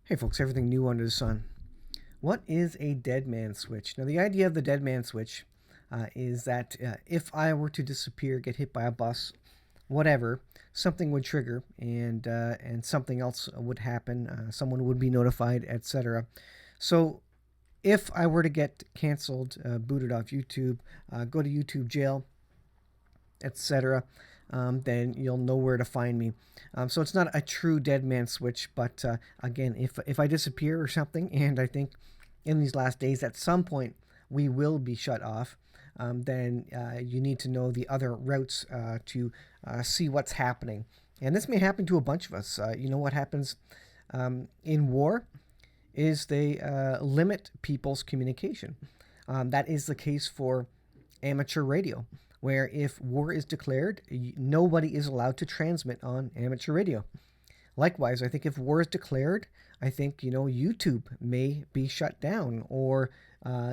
Hey folks, everything new under the sun. What is a dead man switch? Now, the idea of the dead man switch is that if I were to disappear, get hit by a bus, whatever, something would trigger and something else would happen. Someone would be notified, etc. So, if I were to get canceled, booted off YouTube, go to YouTube jail, etc., then you'll know where to find me. So it's not a true dead man switch, but again, if I disappear or something, and I think in these last days at some point we will be shut off, then you need to know the other routes to see what's happening. And this may happen to a bunch of us. You know what happens in war is they limit people's communication. That is the case for amateur radio, where if war is declared, nobody is allowed to transmit on amateur radio. Likewise, I think if war is declared, I think YouTube may be shut down, or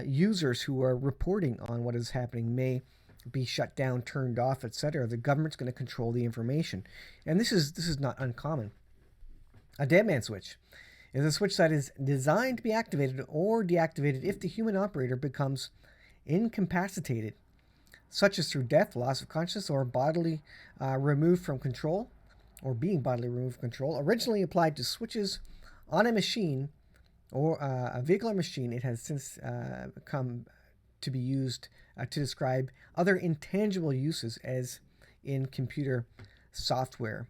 users who are reporting on what is happening may be shut down, turned off, etc. The government's going to control the information, and this is not uncommon. A dead man switch is a switch that is designed to be activated or deactivated if the human operator becomes incapacitated, such as through death, loss of consciousness, or bodily removed from control, or being bodily removed from control. Originally applied to switches on a machine or a vehicle or machine, it has since come to be used to describe other intangible uses, as in computer software.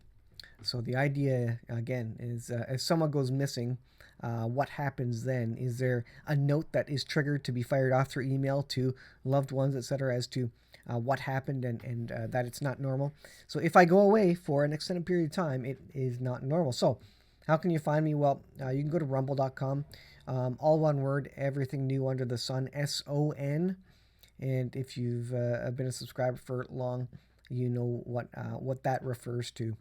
So the idea, again, is if someone goes missing, what happens then? Is there a note that is triggered to be fired off through email to loved ones, etc., as to what happened and that it's not normal? So if I go away for an extended period of time, it is not normal. So how can you find me? Well, you can go to rumble.com. All one word, everything new under the sun, SON. And if you've been a subscriber for long, you know what that refers to.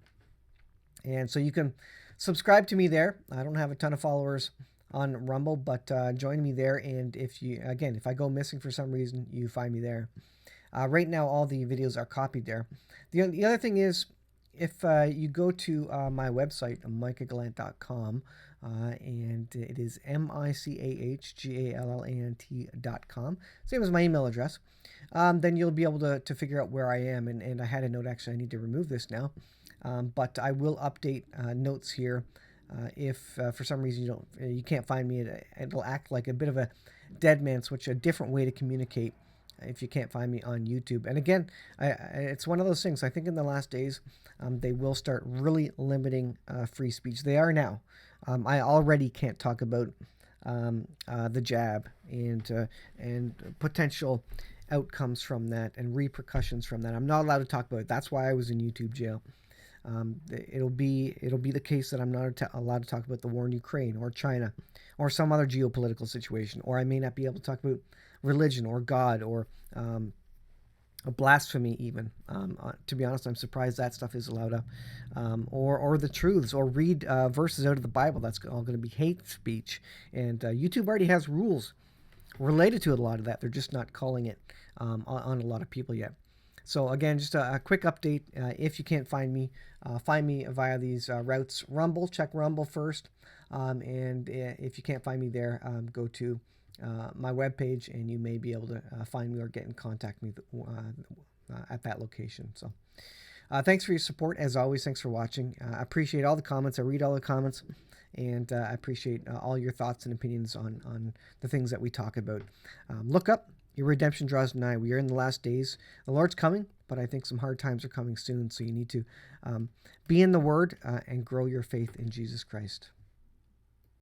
And so you can subscribe to me there. I don't have a ton of followers on Rumble, but join me there. And if I go missing for some reason, you find me there. Right now, all the videos are copied there. The other thing is, if you go to my website, micahgallant.com, and it is MICAHGALLANT.com, same as my email address, then you'll be able to figure out where I am. And I had a note, actually, I need to remove this now. But I will update notes here. If for some reason you can't find me, it'll act like a bit of a dead man switch, a different way to communicate if you can't find me on YouTube. And again, it's one of those things. I think in the last days, they will start really limiting free speech. They are now. I already can't talk about the jab and potential outcomes from that and repercussions from that. I'm not allowed to talk about it. That's why I was in YouTube jail. It'll be the case that I'm not allowed to talk about the war in Ukraine or China or some other geopolitical situation, or I may not be able to talk about religion or God or a blasphemy even. To be honest, I'm surprised that stuff is allowed up, or the truths, or read verses out of the Bible. That's all going to be hate speech, and YouTube already has rules related to a lot of that. They're just not calling it on a lot of people yet. So again, just a quick update. If you can't find me via these routes. Rumble, check Rumble first. And if you can't find me there, go to my webpage, and you may be able to find me or get in contact with me at that location. So thanks for your support. As always, thanks for watching. I appreciate all the comments. I read all the comments. And I appreciate all your thoughts and opinions on the things that we talk about. Look up. Your redemption draws nigh. We are in the last days. The Lord's coming, but I think some hard times are coming soon. So you need to be in the Word and grow your faith in Jesus Christ.